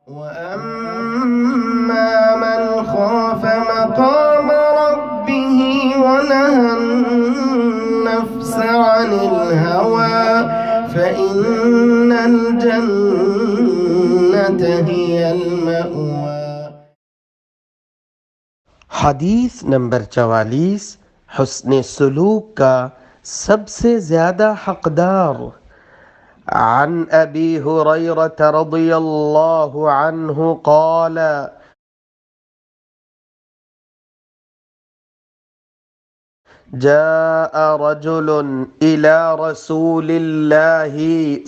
وَأَمَّا مَنْ خَافَ مَقَامَ رَبِّهِ وَنَهَى النَّفْسَ عَنِ الْهَوَى فَإِنَّ الْجَنَّةَ هِيَ الْمَأْوَى۔ حدیث نمبر 44، حسن سلوک کا سب سے زیادہ حقدار۔ عن ابی ہریرہ رضی اللہ عنہ قال جاء رجل الى رسول اللہ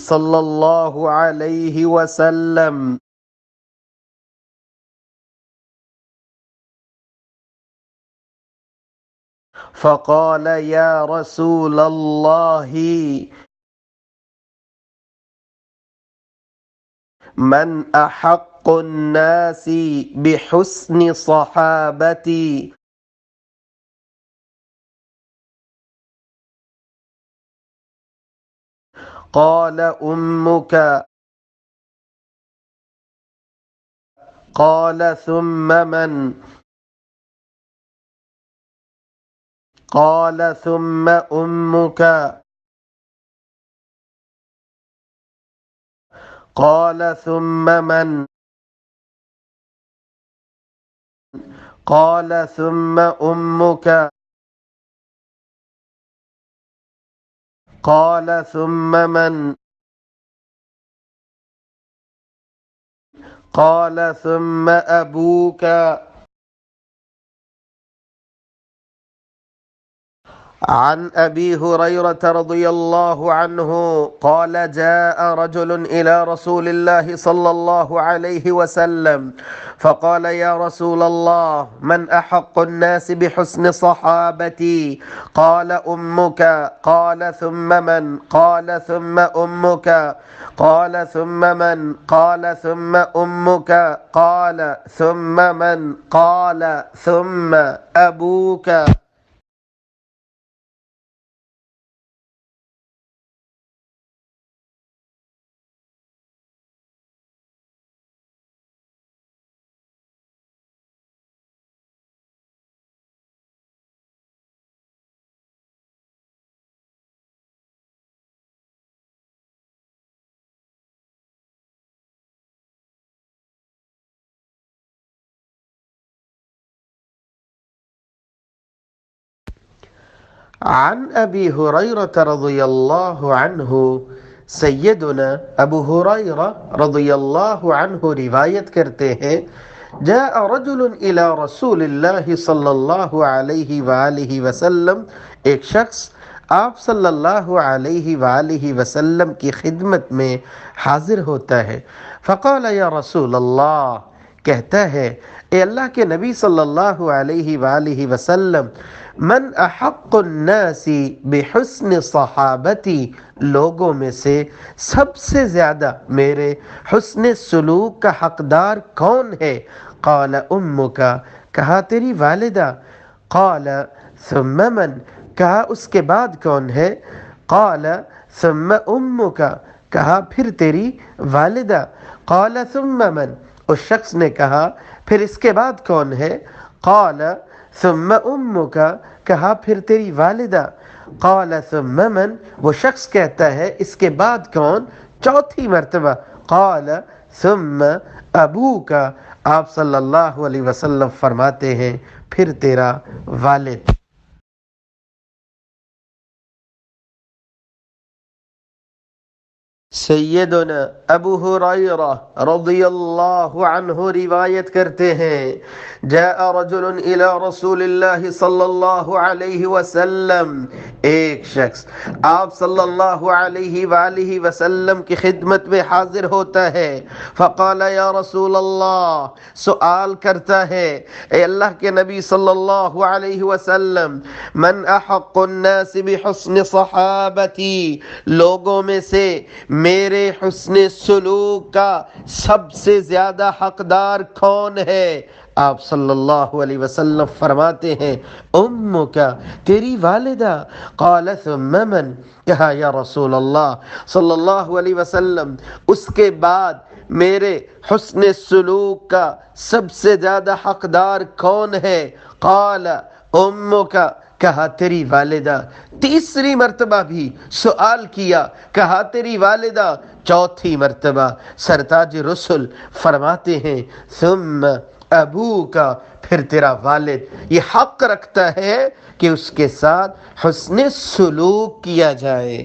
صلی اللہ علیہ وسلم فقال یا رسول اللہ من احق الناس بحسن صحابتی قال امك قال ثم من قال ثم امك قال ثم من قال ثم امك قال ثم من قال ثم ابوك عن ابی ہریرہ رضی اللہ عنہ قال جاء رجل الى رسول اللہ صلی اللہ علیہ وسلم فقال یا رسول اللہ من احق الناس بحسن صحابتی قال امك قال ثم من قال ثم امك قال ثم من قال ثم امك قال ثم من قال ثم ابوك عن ابی ہریرہ رضی اللہ عنہ، سیدنا ابو ہریرہ رضی اللہ عنہ روایت کرتے ہیں، جاء رجل الى رسول اللہ صلی اللہ علیہ وآلہ وسلم، ایک شخص آپ صلی اللہ علیہ وآلہ وسلم کی خدمت میں حاضر ہوتا ہے۔ فقال یا رسول اللہ، کہتا ہے اے اللہ کے نبی صلی اللہ علیہ وآلہ وسلم، من احق الناس بحسن صحابتی، لوگوں میں سے سب سے زیادہ میرے حسن سلوک کا حقدار کون ہے؟ قال امک، کہا تیری والدہ۔ قال ثم من، کہا اس کے بعد کون ہے؟ قال ثم امک، کہا پھر تیری والدہ۔ قال ثم من، اس شخص نے کہا پھر اس کے بعد کون ہے؟ قال ثم امک، کہا پھر تیری والدہ۔ قال ثم من، وہ شخص کہتا ہے اس کے بعد کون؟ چوتھی مرتبہ۔ قال ثم ابوک، آپ صلی اللہ علیہ وسلم فرماتے ہیں پھر تیرا والد۔ سیدنا ابو ہریرہ رضی اللہ عنہ روایت کرتے ہیں، جاء رجل الى رسول اللہ صلی اللہ علیہ وسلم، ایک شخص آپ صلی اللہ علیہ وآلہ وسلم کی خدمت میں حاضر ہوتا ہے۔ فقال یا رسول اللہ، سؤال کرتا ہے اے اللہ کے نبی صلی اللہ علیہ وسلم، من احق الناس بحسن صحابتی، لوگوں میں سے میرے حسن سلوک کا سب سے زیادہ حقدار کون ہے؟ آپ صلی اللہ علیہ وسلم فرماتے ہیں امک، تیری والدہ۔ قال ثم من، کہا یا رسول اللہ صلی اللہ علیہ وسلم اس کے بعد میرے حسن سلوک کا سب سے زیادہ حقدار کون ہے؟ قال امک، کہا تیری والدہ۔ تیسری مرتبہ بھی سوال کیا، کہا تیری والدہ۔ چوتھی مرتبہ سرتاج رسل فرماتے ہیں ثم ابوک، پھر تیرا والد۔ یہ حق رکھتا ہے کہ اس کے ساتھ حسن سلوک کیا جائے۔